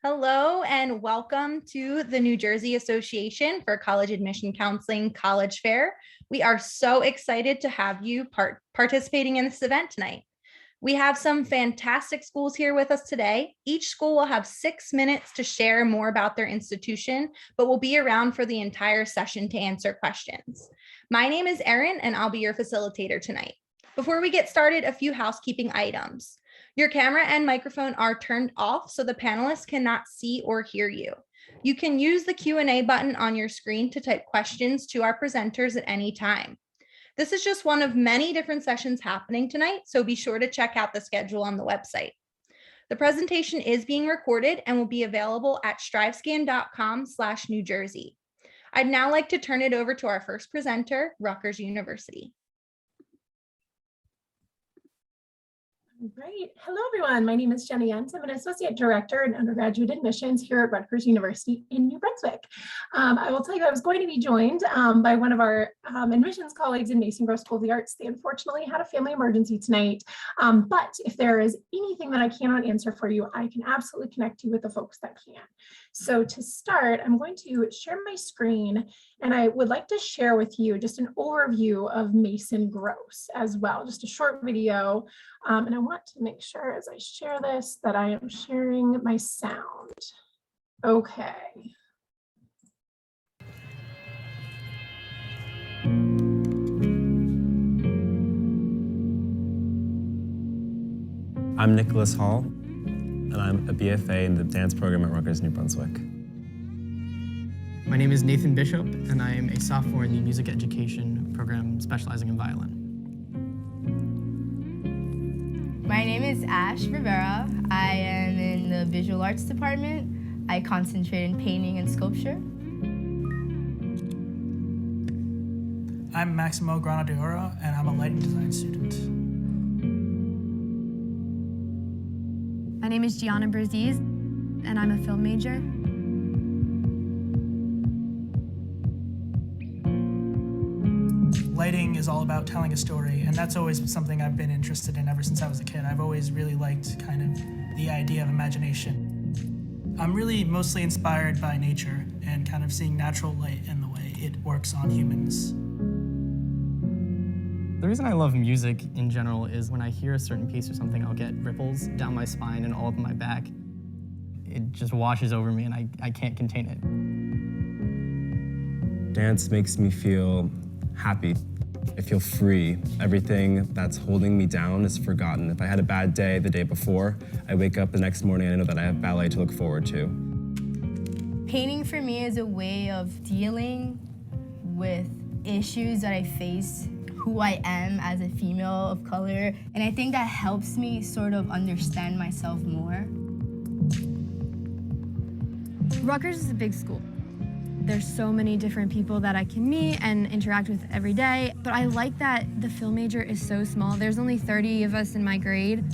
Hello and welcome to the New Jersey Association for College Admission Counseling College Fair. We are so excited to have you participating in this event tonight. We have some fantastic schools here with us today. Each school will have 6 minutes to share more about their institution, but will be around for the entire session to answer questions. My name is Erin and I'll be your facilitator tonight. Before we get started, a few housekeeping items. Your camera and microphone are turned off so the panelists cannot see or hear you. You can use the Q&A button on your screen to type questions to our presenters at any time. This is just one of many different sessions happening tonight, so be sure to check out the schedule on the website. The presentation is being recorded and will be available at strivescan.com/New Jersey. I'd now like to turn it over to our first presenter, Rutgers University. Great. Hello, everyone. My name is Jenny Yentz. I'm an Associate Director in Undergraduate Admissions here at Rutgers University in New Brunswick. I will tell you, I was going to be joined by one of our admissions colleagues in Mason Gross School of the Arts. They unfortunately had a family emergency tonight. But if there is anything that I cannot answer for you, I can absolutely connect you with the folks that can. So to start, I'm going to share my screen, and I would like to share with you just an overview of Mason Gross as well, just a short video. And I want to make sure as I share this that I am sharing my sound. Okay. I'm Nicholas Hall, and I'm a BFA in the dance program at Rutgers, New Brunswick. My name is Nathan Bishop, and I am a sophomore in the music education program specializing in violin. My name is Ash Rivera. I am in the visual arts department. I concentrate in painting and sculpture. I'm Maximo Grana de Oro, and I'm a lighting design student. My name is Gianna Berziz, and I'm a film major. Lighting is all about telling a story, and that's always something I've been interested in ever since I was a kid. I've always really liked kind of the idea of imagination. I'm really mostly inspired by nature and kind of seeing natural light and the way it works on humans. The reason I love music in general is when I hear a certain piece or something, I'll get ripples down my spine and all up my back. It just washes over me and I can't contain it. Dance makes me feel happy. I feel free. Everything that's holding me down is forgotten. If I had a bad day the day before, I wake up the next morning and I know that I have ballet to look forward to. Painting for me is a way of dealing with issues that I face, who I am as a female of color, and I think that helps me sort of understand myself more. Rutgers is a big school. There's so many different people that I can meet and interact with every day, but I like that the film major is so small. There's only 30 of us in my grade.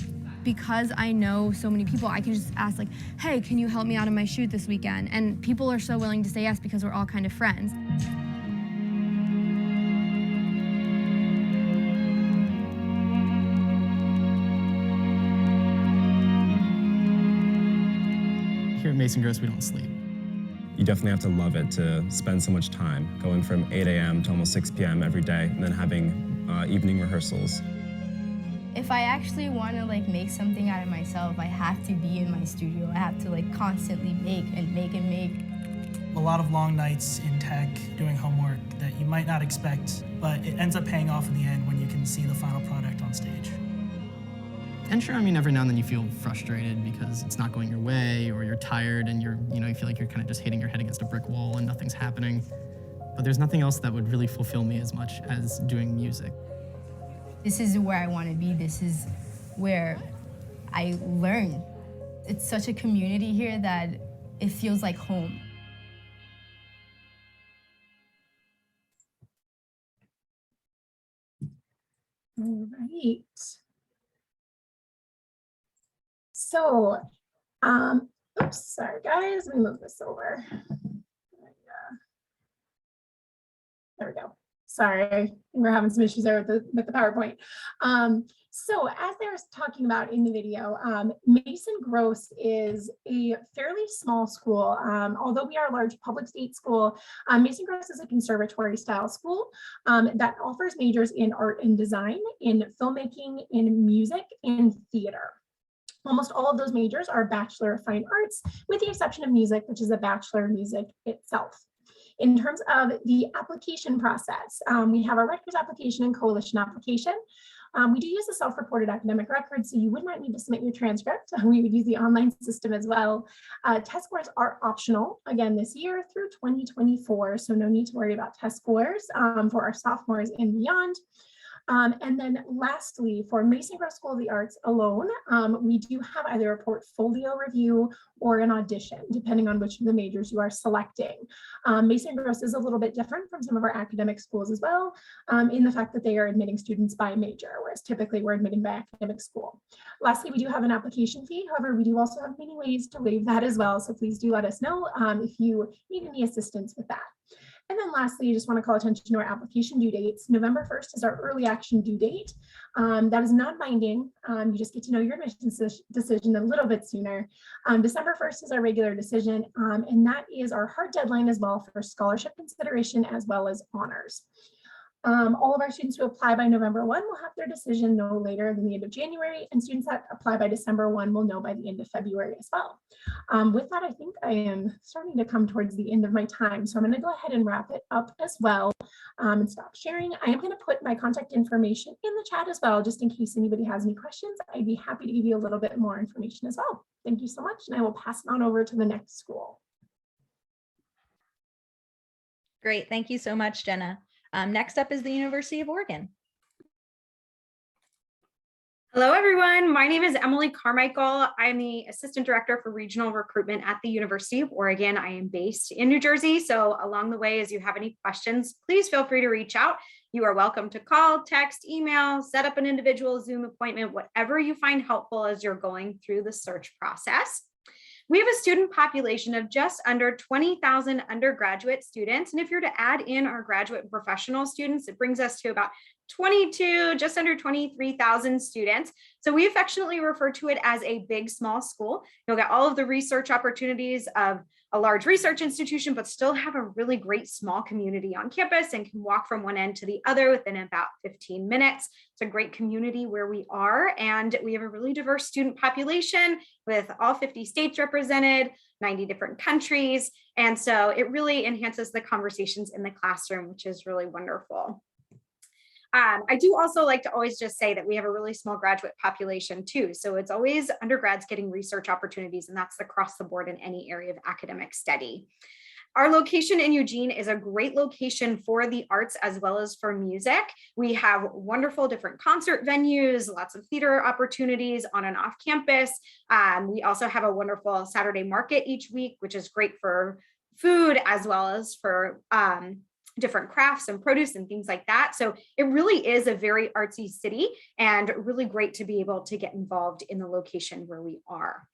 Because I know so many people, I can just ask like, hey, can you help me out on my shoot this weekend? And people are so willing to say yes because we're all kind of friends. Here at Mason Gross, we don't sleep. You definitely have to love it to spend so much time, going from 8 a.m. to almost 6 p.m. every day, and then having evening rehearsals. If I actually want to make something out of myself, I have to be in my studio. I have to constantly make and make and make. A lot of long nights in tech doing homework that you might not expect, but it ends up paying off in the end when you can see the final product on stage. And sure, I mean, every now and then you feel frustrated because it's not going your way, or you're tired and you feel like you're kind of just hitting your head against a brick wall and nothing's happening. But there's nothing else that would really fulfill me as much as doing music. This is where I want to be. This is where I learn. It's such a community here that it feels like home. All right. So, oops, sorry guys, let me move this over. There we go. Sorry, we're having some issues there with the PowerPoint. So as they were talking about in the video, Mason Gross is a fairly small school. Although we are a large public state school, Mason Gross is a conservatory style school that offers majors in art and design, in filmmaking, in music, and theater. Almost all of those majors are Bachelor of Fine Arts, with the exception of music, which is a Bachelor of Music itself. In terms of the application process, we have our Rutgers application and coalition application. We do use a self-reported academic record, so you would not need to submit your transcript. We would use the online system as well. Test scores are optional, again, this year through 2024, so no need to worry about test scores for our sophomores and beyond. And then lastly, for Mason Gross School of the Arts alone, we do have either a portfolio review or an audition, depending on which of the majors you are selecting. Mason Gross is a little bit different from some of our academic schools as well, in the fact that they are admitting students by major, whereas typically we're admitting by academic school. Lastly, we do have an application fee. However, we do also have many ways to waive that as well. So please do let us know if you need any assistance with that. And then lastly, I just want to call attention to our application due dates. November 1st is our early action due date. That is not binding. You just get to know your admissions decision a little bit sooner. December 1st is our regular decision, and that is our hard deadline as well for scholarship consideration as well as honors. All of our students who apply by November 1 will have their decision no later than the end of January, and students that apply by December 1 will know by the end of February as well. With that, I think I am starting to come towards the end of my time, so I'm going to go ahead and wrap it up as well and stop sharing. I am going to put my contact information in the chat as well, just in case anybody has any questions. I'd be happy to give you a little bit more information as well. Thank you so much, and I will pass it on over to the next school. Great. Thank you so much, Jenna. Next up is the University of Oregon. Hello, everyone. My name is Emily Carmichael. I'm the Assistant Director for Regional Recruitment at the University of Oregon. I am based in New Jersey. So along the way, as you have any questions, please feel free to reach out. You are welcome to call, text, email, set up an individual Zoom appointment, whatever you find helpful as you're going through the search process. We have a student population of just under 20,000 undergraduate students. And if you're to add in our graduate and professional students, it brings us to about just under 23,000 students. So we affectionately refer to it as a big, small school. You'll get all of the research opportunities of a large research institution, but still have a really great small community on campus and can walk from one end to the other within about 15 minutes. It's a great community where we are, and we have a really diverse student population with all 50 states represented, 90 different countries. And so it really enhances the conversations in the classroom, which is really wonderful. I do also like to always just say that we have a really small graduate population too. So it's always undergrads getting research opportunities, and that's across the board in any area of academic study. Our location in Eugene is a great location for the arts as well as for music. We have wonderful different concert venues, lots of theater opportunities on and off campus. We also have a wonderful Saturday market each week, which is great for food as well as for different crafts and produce and things like that. So it really is a very artsy city and really great to be able to get involved in the location where we are.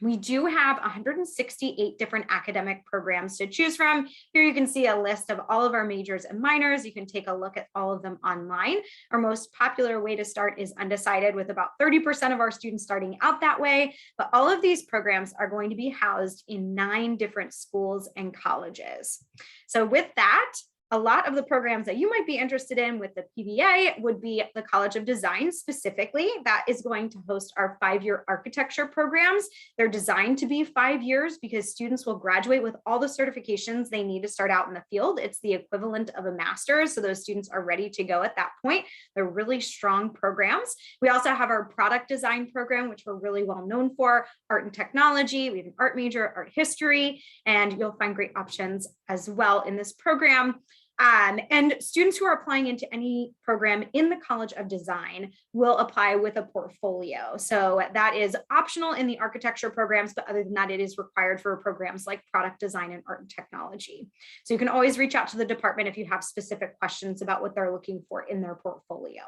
We do have 168 different academic programs to choose from. Here you can see a list of all of our majors and minors. You can take a look at all of them online. Our most popular way to start is undecided, with about 30% of our students starting out that way. But all of these programs are going to be housed in 9 different schools and colleges. So with that, a lot of the programs that you might be interested in with the PVA would be the College of Design specifically. That is going to host our 5-year architecture programs. They're designed to be 5 years because students will graduate with all the certifications they need to start out in the field. It's the equivalent of a master's, so those students are ready to go at that point. They're really strong programs. We also have our product design program, which we're really well known for, art and technology. We have an art major, art history, and you'll find great options as well in this program. And students who are applying into any program in the College of Design will apply with a portfolio. So that is optional in the architecture programs, but other than that, it is required for programs like product design and art and technology. So you can always reach out to the department if you have specific questions about what they're looking for in their portfolio.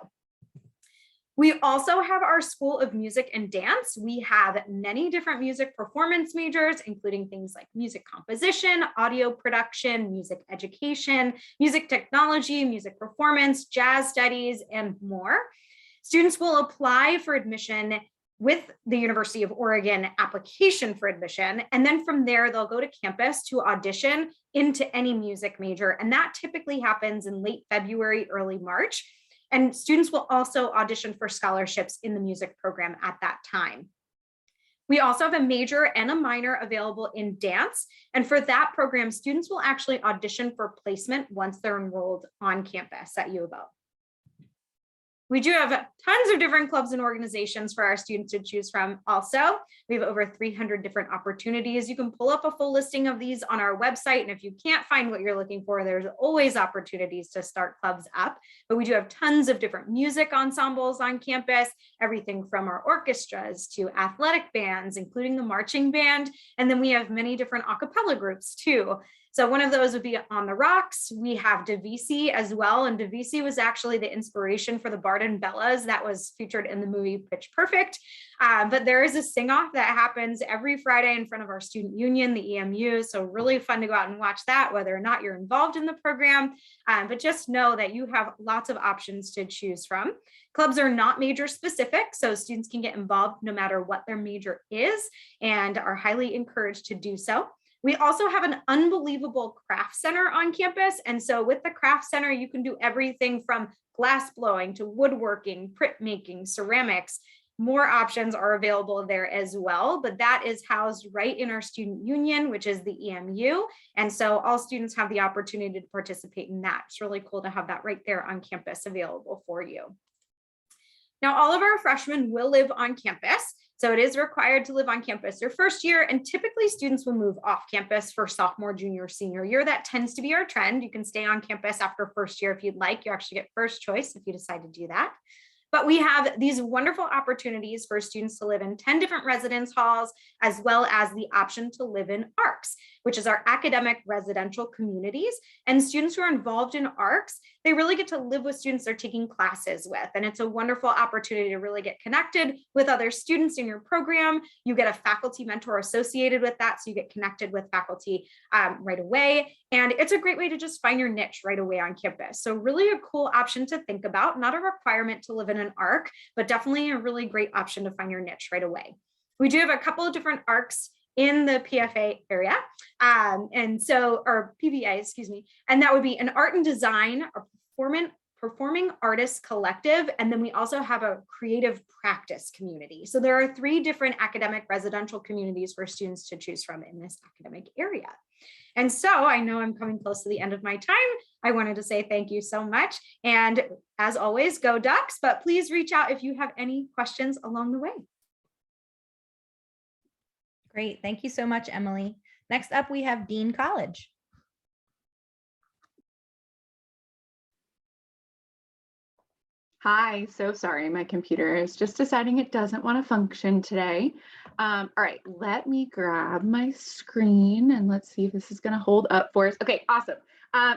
We also have our School of Music and Dance. We have many different music performance majors, including things like music composition, audio production, music education, music technology, music performance, jazz studies, and more. Students will apply for admission with the University of Oregon application for admission. And then from there, they'll go to campus to audition into any music major. And that typically happens in late February, early March. And students will also audition for scholarships in the music program at that time. We also have a major and a minor available in dance. And for that program, students will actually audition for placement once they're enrolled on campus at U of O. We do have tons of different clubs and organizations for our students to choose from also. We have over 300 different opportunities. You can pull up a full listing of these on our website. And if you can't find what you're looking for, there's always opportunities to start clubs up. But we do have tons of different music ensembles on campus, everything from our orchestras to athletic bands, including the marching band. And then we have many different a cappella groups too. So one of those would be On the Rocks. We have Divisi as well. And Divisi was actually the inspiration for the Bard and Bellas that was featured in the movie Pitch Perfect. But there is a sing-off that happens every Friday in front of our student union, the EMU. So really fun to go out and watch that, whether or not you're involved in the program. But just know that you have lots of options to choose from. Clubs are not major specific, so students can get involved no matter what their major is and are highly encouraged to do so. We also have an unbelievable craft center on campus. And so with the craft center, you can do everything from glass blowing to woodworking, printmaking, ceramics. More options are available there as well, but that is housed right in our student union, which is the EMU. And so all students have the opportunity to participate in that. It's really cool to have that right there on campus available for you. Now, all of our freshmen will live on campus. So it is required to live on campus your first year, and typically students will move off campus for sophomore, junior, senior year. That tends to be our trend. You can stay on campus after first year if you'd like. You actually get first choice if you decide to do that. But we have these wonderful opportunities for students to live in 10 different residence halls, as well as the option to live in ARCs, which is our academic residential communities. And students who are involved in ARCs, they really get to live with students they're taking classes with. And it's a wonderful opportunity to really get connected with other students in your program. You get a faculty mentor associated with that, so you get connected with faculty right away. And it's a great way to just find your niche right away on campus. So really a cool option to think about, not a requirement to live in an ARC, but definitely a really great option to find your niche right away. We do have a couple of different ARCs in the PFA area. Or PVA, excuse me. And that would be an art and design, a performing artists collective. And then we also have a creative practice community. So there are 3 different academic residential communities for students to choose from in this academic area. And so I know I'm coming close to the end of my time. I wanted to say thank you so much. And as always, go Ducks, but please reach out if you have any questions along the way. Great. Thank you so much, Emily. Next up, we have Dean College. Hi, so sorry, my computer is just deciding it doesn't want to function today. All right, let me grab my screen and let's see if this is going to hold up for us. Okay, awesome.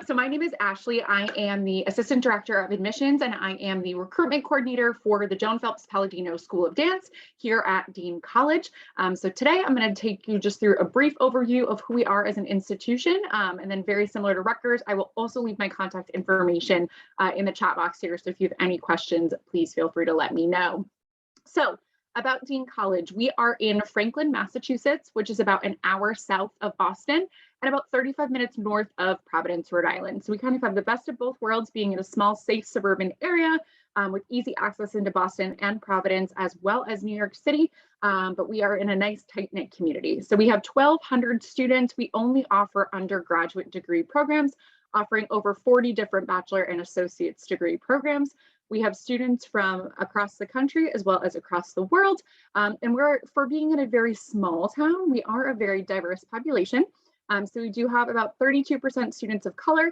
So my name is Ashley. I am the Assistant Director of Admissions, and I am the Recruitment Coordinator for the Joan Phelps Palladino School of Dance here at Dean College. So today I'm going to take you just through a brief overview of who we are as an institution, and then very similar to Rutgers, I will also leave my contact information in the chat box here. So if you have any questions, please feel free to let me know. So about Dean College, we are in Franklin, Massachusetts, which is about an hour south of Boston and about 35 minutes north of Providence, Rhode Island. So we kind of have the best of both worlds, being in a small, safe suburban area with easy access into Boston and Providence, as well as New York City. But we are in a nice, tight-knit community. So we have 1,200 students. We only offer undergraduate degree programs, offering over 40 different bachelor and associate's degree programs. We have students from across the country as well as across the world. And for being in a very small town, we are a very diverse population. So we do have about 32% students of color.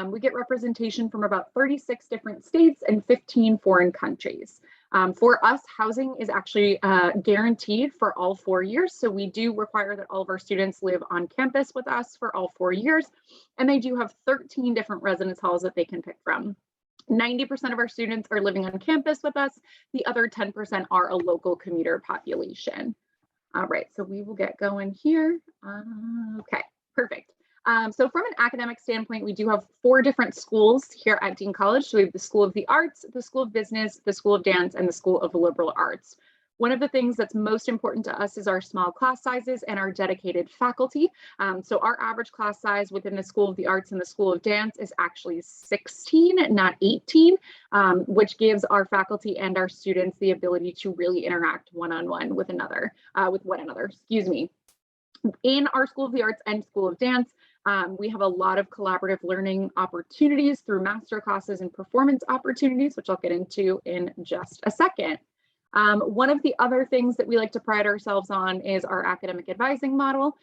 We get representation from about 36 different states and 15 foreign countries. For us, housing is actually guaranteed for all 4 years. So we do require that all of our students live on campus with us for all 4 years. And they do have 13 different residence halls that they can pick from. 90% of our students are living on campus with us. The other 10% are a local commuter population. All right, so we will get going here. Okay, perfect. So from an academic standpoint, we do have 4 different schools here at Dean College. So we have the School of the Arts, the School of Business, the School of Dance, and the School of Liberal Arts. One of the things that's most important to us is our small class sizes and our dedicated faculty. So our average class size within the School of the Arts and the School of Dance is actually 16, not 18, which gives our faculty and our students the ability to really interact one-on-one with one another, excuse me. In our School of the Arts and School of Dance, we have a lot of collaborative learning opportunities through master classes and performance opportunities, which I'll get into in just a second. One of the other things that we like to pride ourselves on is our academic advising model.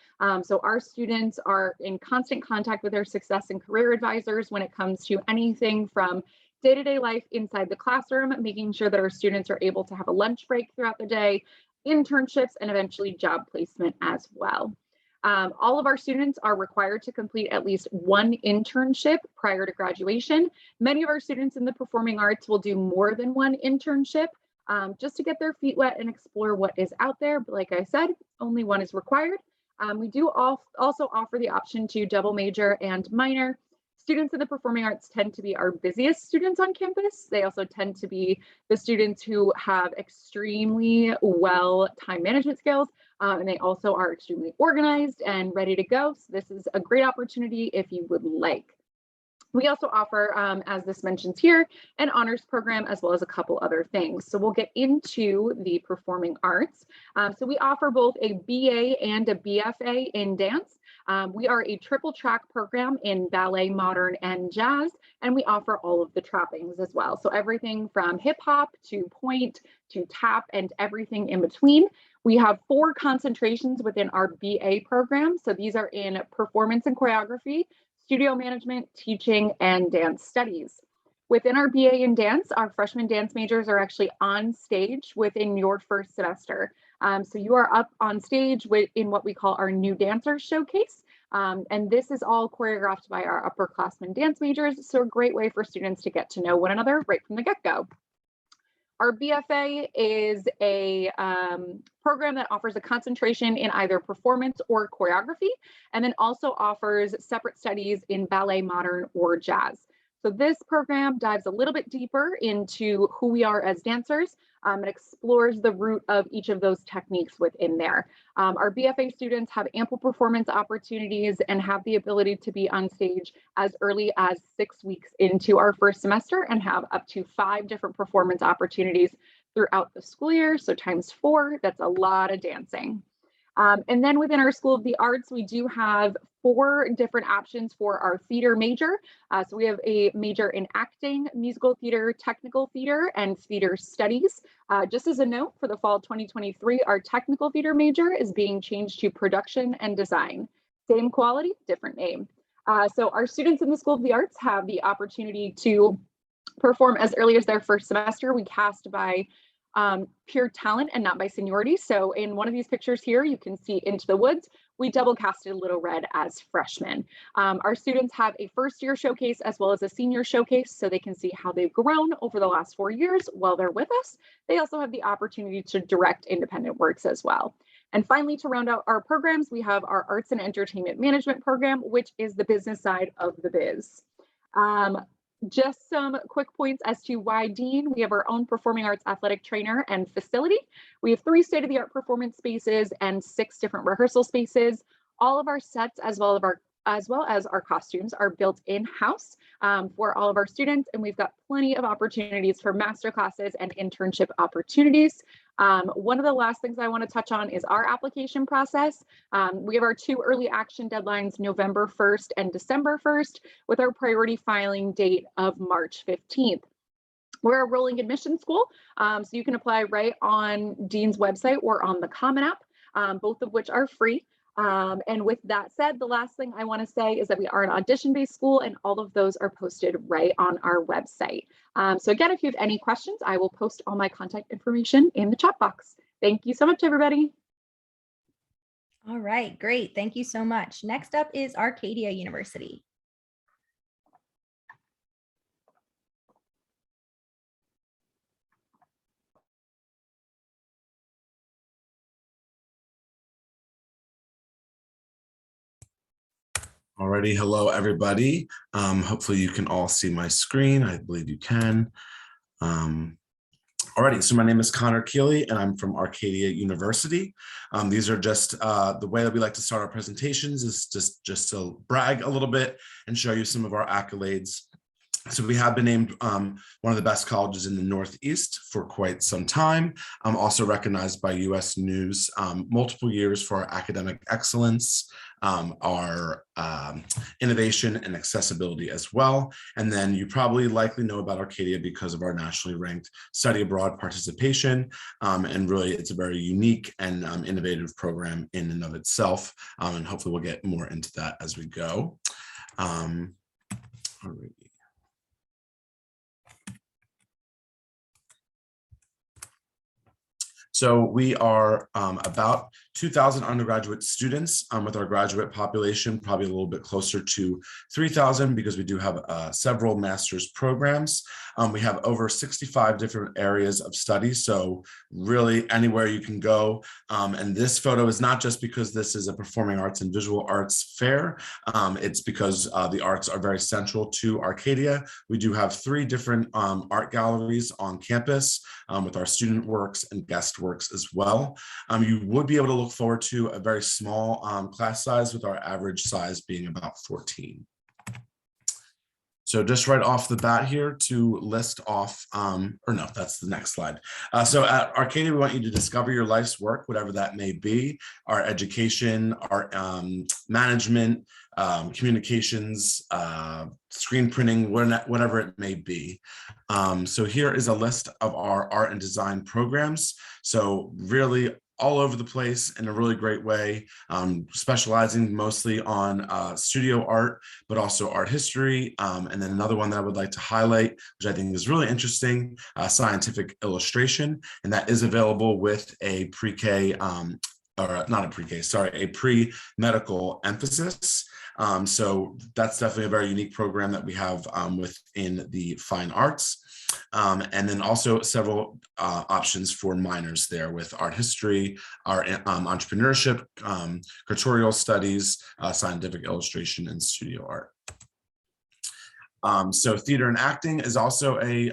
So our students are in constant contact with their success and career advisors when it comes to anything from day-to-day life inside the classroom, making sure that our students are able to have a lunch break throughout the day, internships, and eventually job placement as well. All of our students are required to complete at least 1 internship prior to graduation. Many of our students in the performing arts will do more than 1 internship just to get their feet wet and explore what is out there. But like I said, only 1 is required. We do also offer the option to double major and minor. Students in the performing arts tend to be our busiest students on campus. They also tend to be the students who have extremely well time management skills, and they also are extremely organized and ready to go. So this is a great opportunity if you would like. We also offer, as this mentions here, an honors program as well as a couple other things. So we'll get into the performing arts. So we offer both a BA and a BFA in dance. We are a triple track program in ballet, modern, and jazz, and we offer all of the trappings as well. So everything from hip hop to point to tap and everything in between. We have 4 concentrations within our BA program. So these are in performance and choreography, studio management, teaching, and dance studies. Within our BA in dance, our freshman dance majors are actually on stage within your first semester. So you are up on stage in what we call our new dancers showcase. And this is all choreographed by our upperclassmen dance majors. So a great way for students to get to know one another right from the get-go. Our BFA is a program that offers a concentration in either performance or choreography, and then also offers separate studies in ballet, modern, or jazz. So this program dives a little bit deeper into who we are as dancers and explores the root of each of those techniques within there. Our BFA students have ample performance opportunities and have the ability to be on stage as early as 6 weeks into our first semester and have up to 5 different performance opportunities throughout the school year. So times 4, that's a lot of dancing. And then within our School of the Arts, we do have 4 different options for our theater major. So we have a major in acting, musical theater, technical theater, and theater studies. Just as a note, for the fall 2023, our technical theater major is being changed to production and design. Same quality, different name. So our students in the School of the Arts have the opportunity to perform as early as their first semester. We cast by pure talent and not by seniority. So in one of these pictures here, you can see Into the Woods. We double casted Little Red as freshmen. Our students have a first year showcase as well as a senior showcase, so they can see how they've grown over the last 4 years while they're with us. They also have the opportunity to direct independent works as well. And finally, to round out our programs, we have our Arts and Entertainment Management program, which is the business side of the biz. Just some quick points as to why Dean. We have our own performing arts athletic trainer and facility. We have 3 state-of-the-art performance spaces and 6 different rehearsal spaces. All of our sets, as well as our costumes, are built in-house for all of our students, and we've got plenty of opportunities for master classes and internship opportunities. One of the last things I want to touch on is our application process. We have our 2 early action deadlines, November 1st and December 1st, with our priority filing date of March 15th. We're a rolling admission school, so you can apply right on Dean's website or on the Common App, both of which are free. And with that said, the last thing I want to say is that we are an audition-based school, and all of those are posted right on our website. So again, if you have any questions, I will post all my contact information in the chat box. Thank you so much, everybody. All right, great. Thank you so much. Next up is Arcadia University. Alrighty, hello everybody. Hopefully you can all see my screen. I believe you can. Alrighty, so my name is Connor Keeley and I'm from Arcadia University. These are just the way that we like to start our presentations is just to brag a little bit and show you some of our accolades. So we have been named one of the best colleges in the Northeast for quite some time. I'm also recognized by US News multiple years for our academic excellence, our innovation and accessibility as well. And then you probably likely know about Arcadia because of our nationally ranked study abroad participation. And really it's a very unique and innovative program in and of itself. And hopefully we'll get more into that as we go. All right. So we are about 2,000 undergraduate students with our graduate population, probably a little bit closer to 3,000 because we do have several master's programs. We have over 65 different areas of study, so really anywhere you can go. And this photo is not just because this is a performing arts and visual arts fair, it's because the arts are very central to Arcadia. We do have 3 different art galleries on campus with our student works and guest works as well. You would be able to look forward to a very small class size with our average size being about 14. So just right off the bat here to list off, or no, that's the next slide. So at Arcadia, we want you to discover your life's work, whatever that may be, our education, our management, communications, screen printing, whatever it may be. So here is a list of our art and design programs. So really all over the place in a really great way, specializing mostly on studio art, but also art history. And then another one that I would like to highlight, which I think is really interesting, scientific illustration. And that is available with a pre-K, or not a pre-K, sorry, a pre-medical emphasis. So that's definitely a very unique program that we have within the fine arts. And then also several options for minors there with art history, art entrepreneurship, curatorial studies, scientific illustration, and studio art. So theater and acting is also a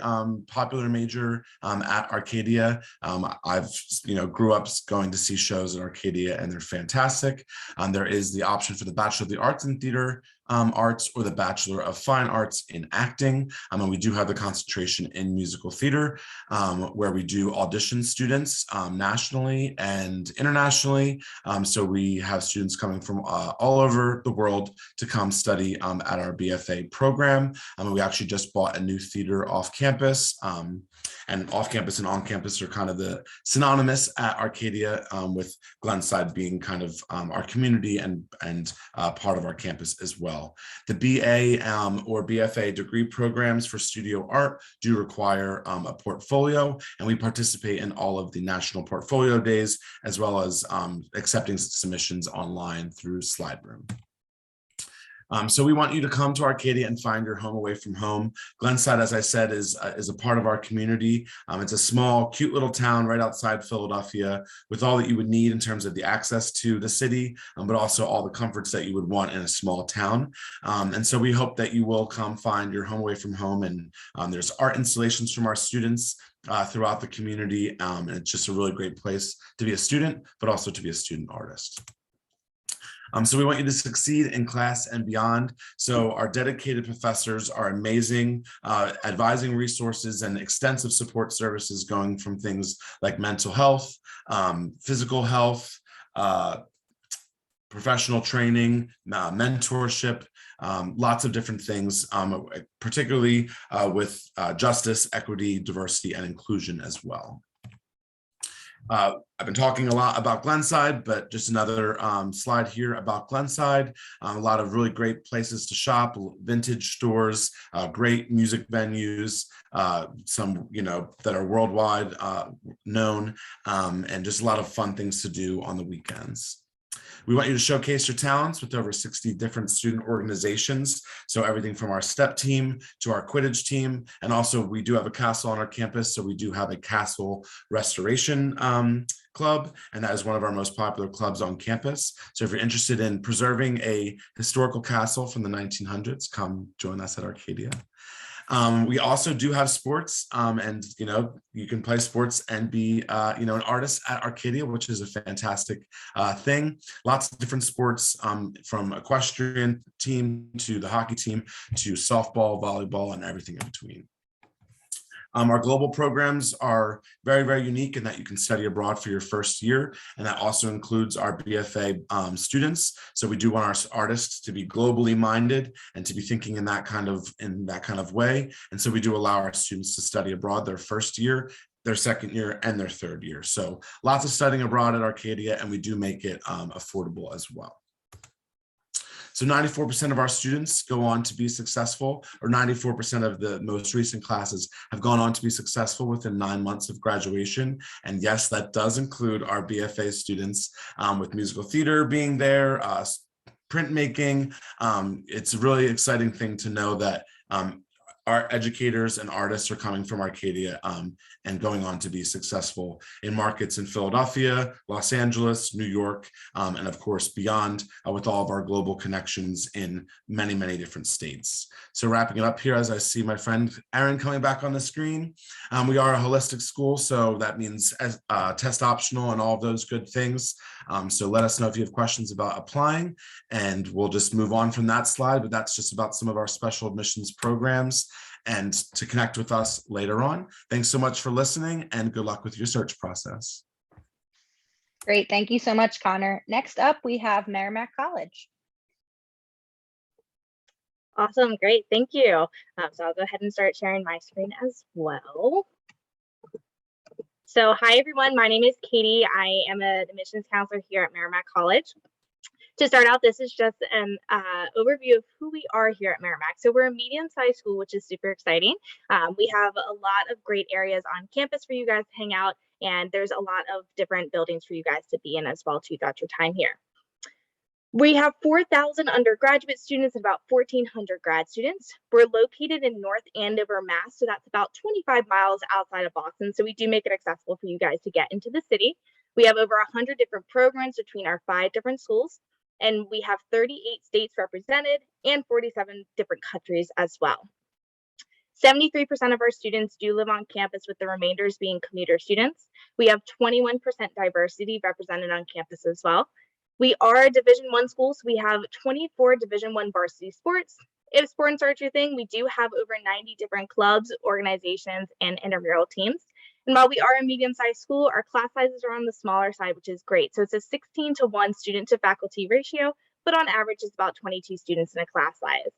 popular major at Arcadia. I've grew up going to see shows at Arcadia and they're fantastic. There is the option for the Bachelor of the Arts in Theater Arts or the Bachelor of Fine Arts in Acting. And we do have the concentration in musical theater where we do audition students nationally and internationally. So we have students coming from all over the world to come study at our BFA program. We actually just bought a new theater off campus. And off campus and on campus are kind of the synonymous at Arcadia, with Glenside being kind of our community and part of our campus as well. The BA or BFA degree programs for studio art do require a portfolio, and we participate in all of the national portfolio days, as well as accepting submissions online through SlideRoom. So we want you to come to Arcadia and find your home away from home. Glenside, as I said, is a part of our community. It's a small, cute little town right outside Philadelphia with all that you would need in terms of the access to the city, but also all the comforts that you would want in a small town. And so we hope that you will come find your home away from home. And there's art installations from our students throughout the community. And it's just a really great place to be a student, but also to be a student artist. So we want you to succeed in class and beyond. So our dedicated professors are amazing, advising resources and extensive support services going from things like mental health, physical health, professional training, mentorship, lots of different things, particularly with justice, equity, diversity, and inclusion as well. I've been talking a lot about Glenside, but just another slide here about Glenside. A lot of really great places to shop, vintage stores, great music venues, some that are worldwide known, and just a lot of fun things to do on the weekends. We want you to showcase your talents with over 60 different student organizations. So everything from our STEP team to our Quidditch team. And also we do have a castle on our campus. So we do have a castle restoration club, and that is one of our most popular clubs on campus. So if you're interested in preserving a historical castle from the 1900s, come join us at Arcadia. We also do have sports, and you can play sports and be an artist at Arcadia, which is a fantastic thing. Lots of different sports, from equestrian team to the hockey team to softball, volleyball, and everything in between. Our global programs are very, very unique in that you can study abroad for your first year, and that also includes our BFA students. So we do want our artists to be globally minded and to be thinking in that kind of way. And so we do allow our students to study abroad their first year, their second year, and their third year. So lots of studying abroad at Arcadia, and we do make it affordable as well. So 94% of our students go on to be successful, or 94% of the most recent classes have gone on to be successful within 9 months of graduation. And yes, that does include our BFA students with musical theater being there, printmaking. It's a really exciting thing to know that our educators and artists are coming from Arcadia and going on to be successful in markets in Philadelphia, Los Angeles, New York, and of course beyond, with all of our global connections in many, many different states. So wrapping it up here, as I see my friend Erin coming back on the screen, we are a holistic school, so that means test optional and all of those good things. So let us know if you have questions about applying, and we'll just move on from that slide, but that's just about some of our special admissions programs. And to connect with us later on. Thanks so much for listening, and good luck with your search process. Great. Thank you so much, Connor. Next up, we have Merrimack College. Awesome. Great. Thank you. So I'll go ahead and start sharing my screen as well. So hi, everyone. My name is Katie. I am an admissions counselor here at Merrimack College. To start out, this is just an overview of who we are here at Merrimack. So we're a medium-sized school, which is super exciting. We have a lot of great areas on campus for you guys to hang out, and there's a lot of different buildings for you guys to be in as well throughout your time here. We have 4,000 undergraduate students and about 1,400 grad students. We're located in North Andover, Mass, so that's about 25 miles outside of Boston. So we do make it accessible for you guys to get into the city. We have over 100 different programs between our 5 different schools. And we have 38 states represented and 47 different countries as well. 73% of our students do live on campus, with the remainders being commuter students. We have 21% diversity represented on campus as well. We are a Division I school, so we have 24 Division I varsity sports. If sports aren't your thing, we do have over 90 different clubs, organizations, and intramural teams. And while we are a medium-sized school, our class sizes are on the smaller side, which is great. So it's a 16-to-1 student to faculty ratio, but on average, it's about 22 students in a class size.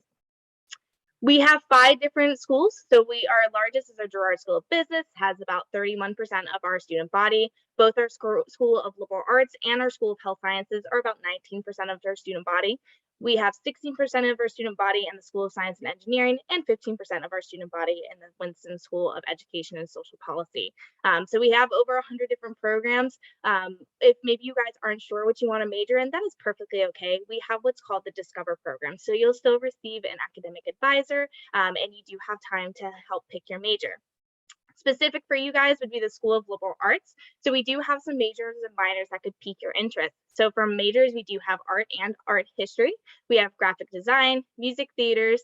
We have 5 different schools. So our largest is our Girard School of Business, has about 31% of our student body. Both our School of Liberal Arts and our School of Health Sciences are about 19% of our student body. We have 16% of our student body in the School of Science and Engineering, and 15% of our student body in the Winston School of Education and Social Policy. So we have over 100 different programs. If maybe you guys aren't sure what you want to major in, that is perfectly okay. We have what's called the Discover program. So you'll still receive an academic advisor, and you do have time to help pick your major. Specific for you guys would be the School of Liberal Arts. So we do have some majors and minors that could pique your interest. So for majors, we do have art and art history. We have graphic design, music theaters,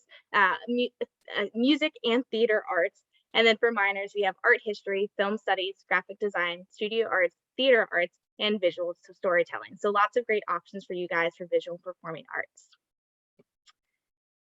music and theater arts. And then for minors, we have art history, film studies, graphic design, studio arts, theater arts, and visual storytelling. So lots of great options for you guys for visual performing arts.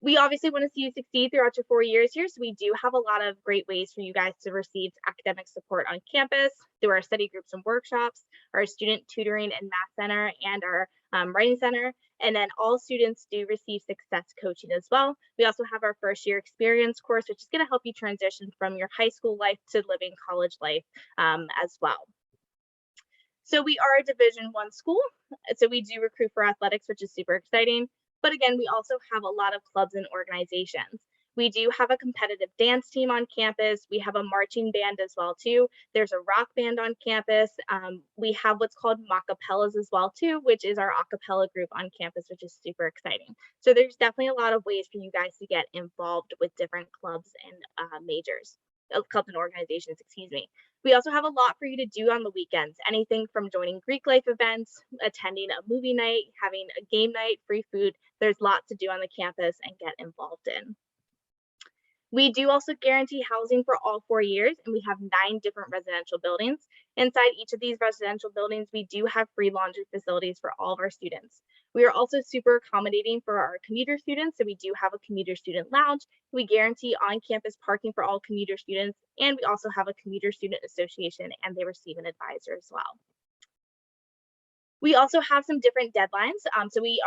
We obviously want to see you succeed throughout your 4 years here, so we do have a lot of great ways for you guys to receive academic support on campus through our study groups and workshops, our student tutoring and math center, and our writing center. And then all students do receive success coaching as well. We also have our first year experience course, which is going to help you transition from your high school life to living college life as well. So we are a Division I school, so we do recruit for athletics, which is super exciting. But again, we also have a lot of clubs and organizations. We do have a competitive dance team on campus. We have a marching band as well too. There's a rock band on campus. We have what's called mockapellas as well too, which is our a cappella group on campus, which is super exciting. So there's definitely a lot of ways for you guys to get involved with different clubs and majors, clubs and organizations, excuse me. We also have a lot for you to do on the weekends, anything from joining Greek life events, attending a movie night, having a game night, free food. There's lots to do on the campus and get involved in. We do also guarantee housing for all 4 years, and we have 9 different residential buildings. Inside each of these residential buildings, we do have free laundry facilities for all of our students. We are also super accommodating for our commuter students, so we do have a commuter student lounge. We guarantee on-campus parking for all commuter students, and we also have a commuter student association, and they receive an advisor as well. We also have some different deadlines. So we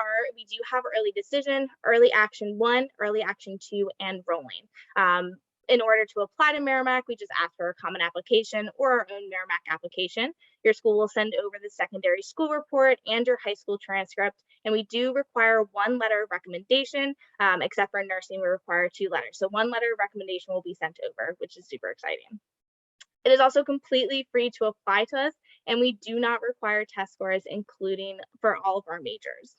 do have early decision, early action 1, early action 2, and rolling. In order to apply to Merrimack, we just ask for a common application or our own Merrimack application. Your school will send over the secondary school report and your high school transcript. And we do require 1 letter of recommendation, except for nursing, we require 2 letters. So 1 letter of recommendation will be sent over, which is super exciting. It is also completely free to apply to us, and we do not require test scores, including for all of our majors.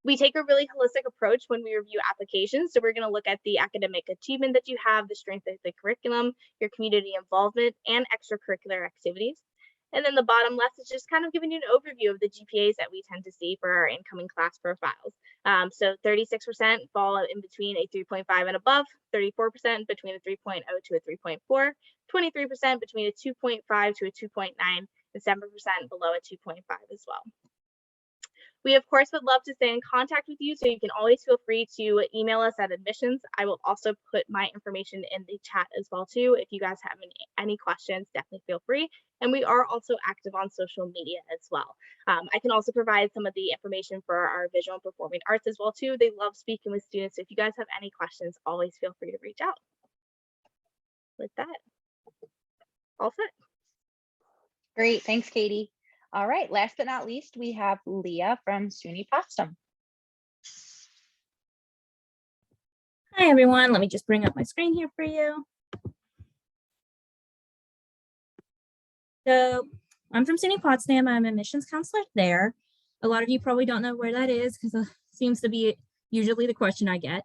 We take a really holistic approach when we review applications. So we're going to look at the academic achievement that you have, the strength of the curriculum, your community involvement, and extracurricular activities. And then the bottom left is just kind of giving you an overview of the GPAs that we tend to see for our incoming class profiles. So 36% fall in between a 3.5 and above, 34% between a 3.0 to a 3.4, 23% between a 2.5 to a 2.9, and 7% below a 2.5 as well. We, of course, would love to stay in contact with you, so you can always feel free to email us at admissions. I will also put my information in the chat as well, too. If you guys have any questions, definitely feel free. And we are also active on social media as well. I can also provide some of the information for our visual and performing arts as well, too. They love speaking with students. So if you guys have any questions, always feel free to reach out. With that, all set. Great. Thanks, Katie. All right. Last but not least, we have Leah from SUNY Potsdam. Hi, everyone. Let me just bring up my screen here for you. So I'm from SUNY Potsdam. I'm a admissions counselor there. A lot of you probably don't know where that is because it seems to be usually the question I get.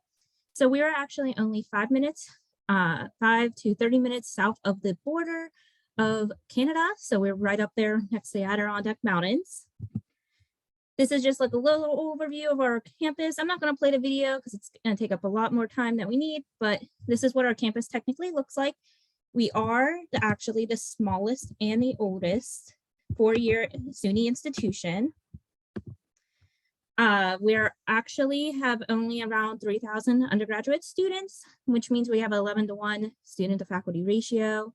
So we are actually only 5 to 30 minutes south of the border of Canada. So we're right up there next to the Adirondack Mountains. This is just like a little overview of our campus. I'm not going to play the video because it's going to take up a lot more time than we need, but this is what our campus technically looks like. We are actually the smallest and the oldest 4-year SUNY institution. We actually have only around 3,000 undergraduate students, which means we have 11-to-1 student to faculty ratio.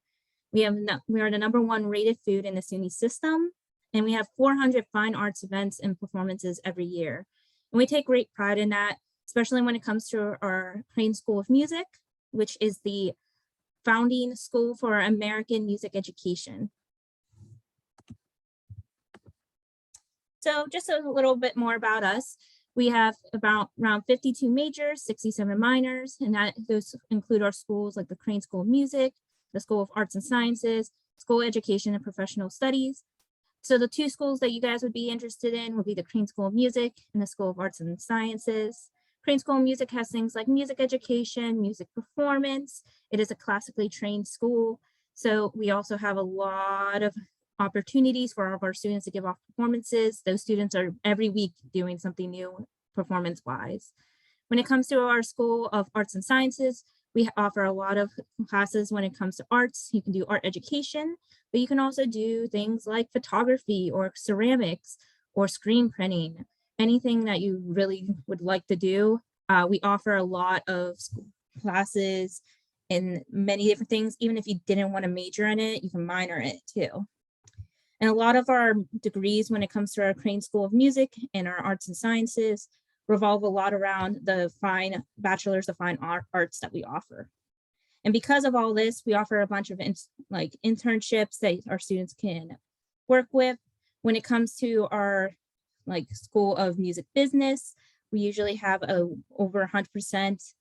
We are the #1 rated food in the SUNY system, and we have 400 fine arts events and performances every year. And we take great pride in that, especially when it comes to our Crane School of Music, which is the founding school for American music education. So just a little bit more about us. We have around 52 majors, 67 minors, and those include our schools like the Crane School of Music, the School of Arts and Sciences, School of Education and Professional Studies. So the 2 schools that you guys would be interested in would be the Crane School of Music and the School of Arts and Sciences. Crane School of Music has things like music education, music performance. It is a classically trained school. So we also have a lot of opportunities for all of our students to give off performances. Those students are every week doing something new performance-wise. When it comes to our School of Arts and Sciences, we offer a lot of classes when it comes to arts. You can do art education, but you can also do things like photography or ceramics or screen printing, anything that you really would like to do. We offer a lot of classes in many different things. Even if you didn't want to major in it, you can minor in it too. And a lot of our degrees when it comes to our Crane School of Music and our Arts and Sciences revolve a lot around the fine bachelor's of fine arts that we offer. And because of all this, we offer a bunch of internships that our students can work with. When it comes to our School of Music Business, we usually have over 100%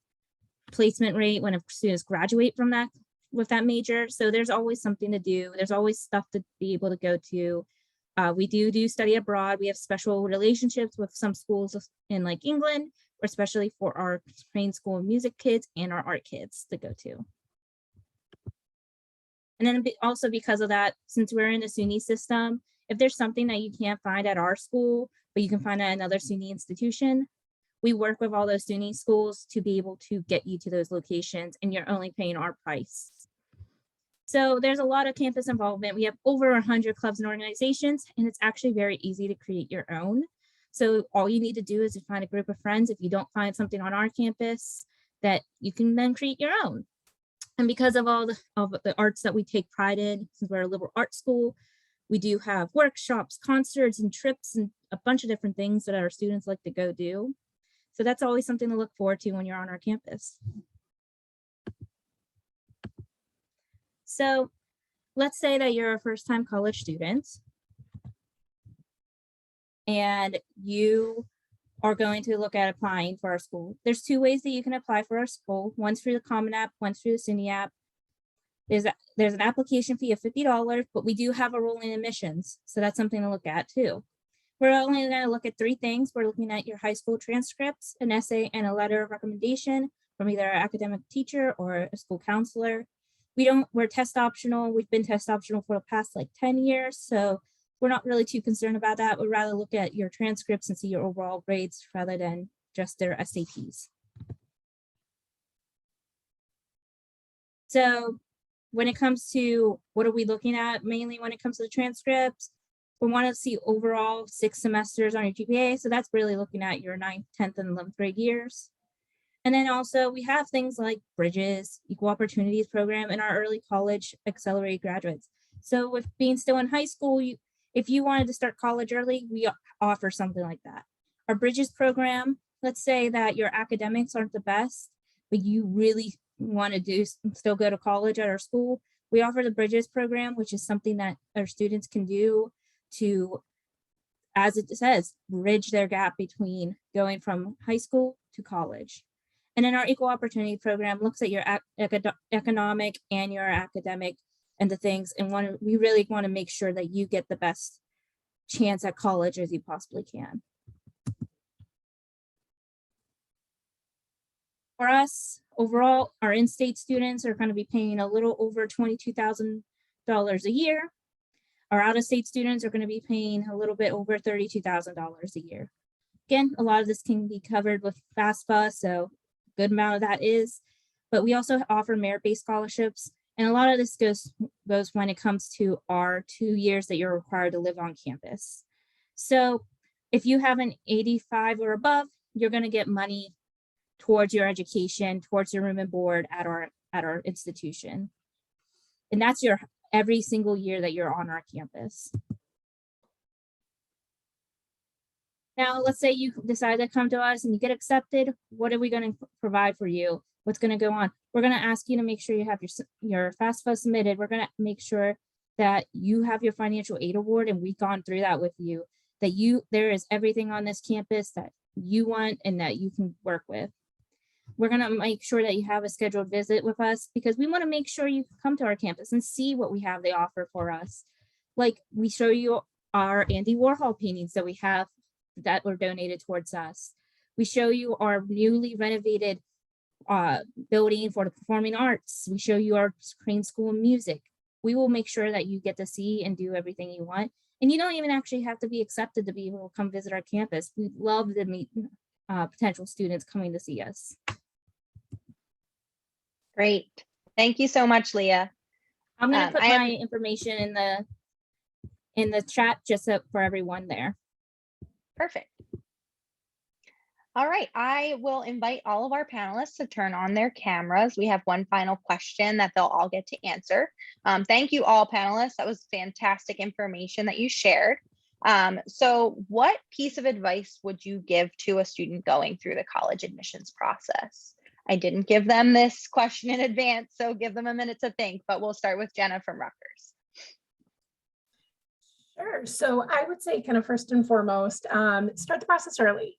placement rate when students graduate from that with that major. So there's always something to do. There's always stuff to be able to go to. We do study abroad. We have special relationships with some schools in like England, especially for our Crane School of Music kids and our art kids to go to. And then also because of that, since we're in the SUNY system, if there's something that you can't find at our school, but you can find at another SUNY institution, we work with all those SUNY schools to be able to get you to those locations, and you're only paying our price. So there's a lot of campus involvement. We have over 100 clubs and organizations, and it's actually very easy to create your own. So all you need to do is to find a group of friends. If you don't find something on our campus, that you can then create your own. And because of all the arts that we take pride in, since we're a liberal arts school, we do have workshops, concerts, and trips, and a bunch of different things that our students like to go do. So that's always something to look forward to when you're on our campus. So let's say that you're a first-time college student and you are going to look at applying for our school. There's two ways that you can apply for our school. One's through the Common App, one's through the SUNY app. There's an application fee of $50, but we do have a rolling admissions. So that's something to look at too. We're only going to look at 3 things. We're looking at your high school transcripts, an essay, and a letter of recommendation from either an academic teacher or a school counselor. We're test optional. We've been test optional for the past like 10 years. So we're not really too concerned about that. We'd rather look at your transcripts and see your overall grades rather than just their SATs. So when it comes to what are we looking at, mainly when it comes to the transcripts, we want to see overall 6 semesters on your GPA. So that's really looking at your 9th, 10th, and 11th grade years. And then also we have things like Bridges, Equal Opportunities Program, and our early college accelerated graduates. So with being still in high school, if you wanted to start college early, we offer something like that. Our Bridges program, let's say that your academics aren't the best, but you really want to still go to college at our school. We offer the Bridges program, which is something that our students can do to, as it says, bridge their gap between going from high school to college. And then our Equal Opportunity Program looks at your economic and your academic and the things, and we really want to make sure that you get the best chance at college as you possibly can. For us, overall, our in-state students are going to be paying a little over $22,000 a year. Our out-of-state students are going to be paying a little bit over $32,000 a year. Again, a lot of this can be covered with FAFSA, so a good amount of that is, but we also offer merit-based scholarships. And a lot of this goes when it comes to our 2 years that you're required to live on campus. So if you have an 85 or above, you're going to get money towards your education, towards your room and board at our institution. And that's your every single year that you're on our campus. Now, let's say you decide to come to us and you get accepted. What are we going to provide for you? What's going to go on? We're going to ask you to make sure you have your FAFSA submitted. We're going to make sure that you have your financial aid award, and we've gone through that with you, that there is everything on this campus that you want and that you can work with. We're going to make sure that you have a scheduled visit with us, because we want to make sure you come to our campus and see what we have they offer for us. Like, we show you our Andy Warhol paintings that we have that were donated towards us. We show you our newly renovated building for the performing arts. We show you our Crane School of Music. We will make sure that you get to see and do everything you want. And you don't even actually have to be accepted to be able to come visit our campus. We'd love to meet potential students coming to see us. Great. Thank you so much, Leah. I'm going to put my information in the chat just for everyone there. Perfect. All right, I will invite all of our panelists to turn on their cameras. We have one final question that they'll all get to answer. Thank you all panelists. That was fantastic information that you shared. So what piece of advice would you give to a student going through the college admissions process? I didn't give them this question in advance, so give them a minute to think, but we'll start with Jenna from Rutgers. Sure. So I would say kind of first and foremost, start the process early.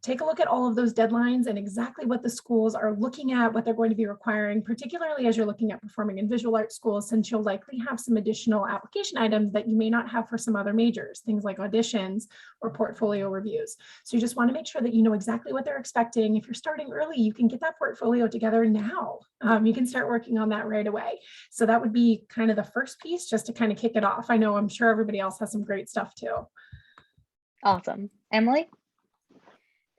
take a look at all of those deadlines and exactly what the schools are looking at, what they're going to be requiring, particularly as you're looking at performing and visual arts schools, since you'll likely have some additional application items that you may not have for some other majors, things like auditions or portfolio reviews. So you just want to make sure that you know exactly what they're expecting. If you're starting early, you can get that portfolio together now. You can start working on that right away. So that would be kind of the first piece, just to kind of kick it off. I'm sure everybody else has some great stuff too. Awesome. Emily?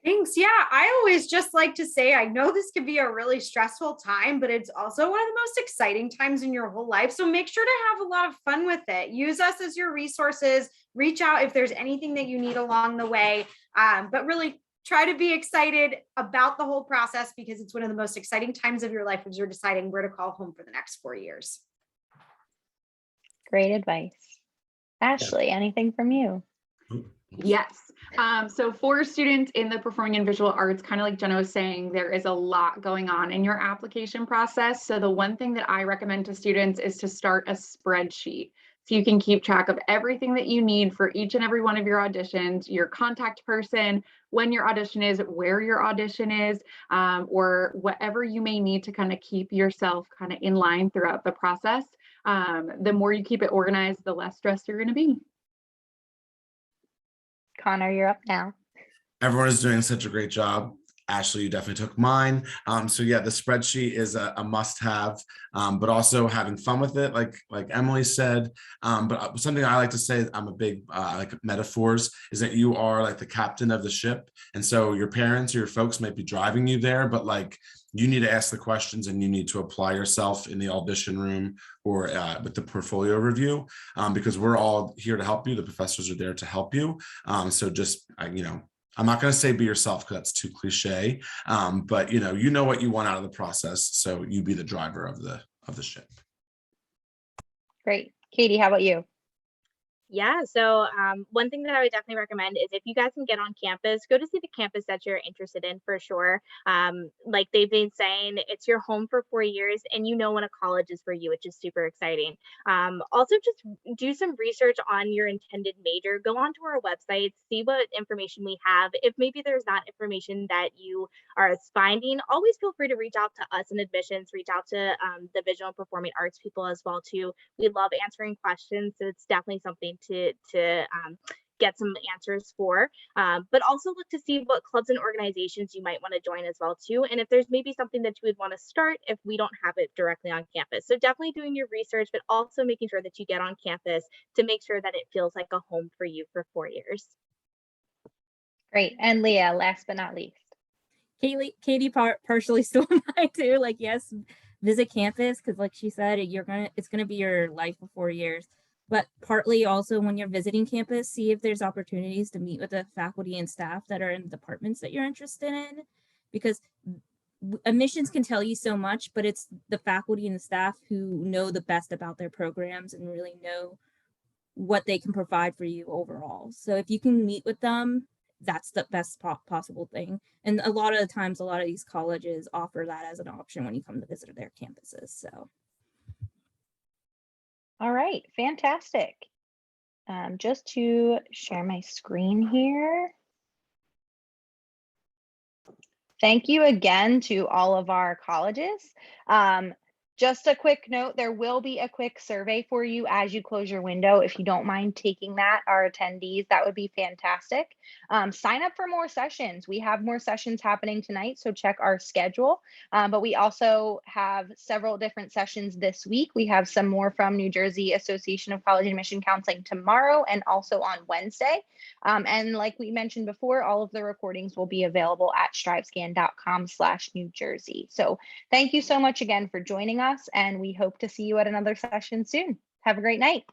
Thanks. Yeah, I always just like to say, I know this can be a really stressful time, but it's also one of the most exciting times in your whole life. So make sure to have a lot of fun with it. Use us as your resources. Reach out if there's anything that you need along the way, but really try to be excited about the whole process, because it's one of the most exciting times of your life as you're deciding where to call home for the next 4 years. Great advice. Ashley, anything from you? Yes. So for students in the performing and visual arts, kind of like Jenna was saying, there is a lot going on in your application process. So the one thing that I recommend to students is to start a spreadsheet, so you can keep track of everything that you need for each and every one of your auditions, your contact person, when your audition is, where your audition is, or whatever you may need to kind of keep yourself kind of in line throughout the process. The more you keep it organized, the less stressed you're going to be. Connor, you're up now. Everyone is doing such a great job. Ashley, you definitely took mine. So yeah, the spreadsheet is a must-have, but also having fun with it, like Emily said. But something I like to say, I'm a big like metaphors, is that you are like the captain of the ship, and so your parents or your folks might be driving you there, but like you need to ask the questions and you need to apply yourself in the audition room or with the portfolio review, because we're all here to help you. The professors are there to help you. So just I'm not going to say be yourself, because that's too cliche, but you know what you want out of the process, so you be the driver of the ship. Great. Katie, how about you? Yeah, so one thing that I would definitely recommend is if you guys can get on campus, go to see the campus that you're interested in for sure. Like they've been saying, it's your home for 4 years, and you know when a college is for you, which is super exciting. Also, just do some research on your intended major. Go onto our website, see what information we have. If maybe there's not information that you are finding, always feel free to reach out to us in admissions, reach out to the visual and performing arts people as well too. We love answering questions, so it's definitely something to get some answers for, but also look to see what clubs and organizations you might want to join as well too, and if there's maybe something that you would want to start if we don't have it directly on campus. So definitely doing your research, but also making sure that you get on campus to make sure that it feels like a home for you for 4 years. Great. And Leah, last but not least. Katie partially stole mine too. Like, yes, visit campus, because like she said, it's gonna be your life for 4 years. But partly also when you're visiting campus, see if there's opportunities to meet with the faculty and staff that are in the departments that you're interested in, because admissions can tell you so much, but it's the faculty and the staff who know the best about their programs and really know what they can provide for you overall. So if you can meet with them, that's the best possible thing. And a lot of the times, a lot of these colleges offer that as an option when you come to visit their campuses. So. All right, fantastic. Just to share my screen here. Thank you again to all of our colleges. Just a quick note, there will be a quick survey for you as you close your window. If you don't mind taking that, our attendees, that would be fantastic. Sign up for more sessions. We have more sessions happening tonight, so check our schedule. But we also have several different sessions this week. We have some more from New Jersey Association of College Admission Counseling tomorrow and also on Wednesday. And like we mentioned before, all of the recordings will be available at strivescan.com/New Jersey. So thank you so much again for joining us, and we hope to see you at another session soon. Have a great night.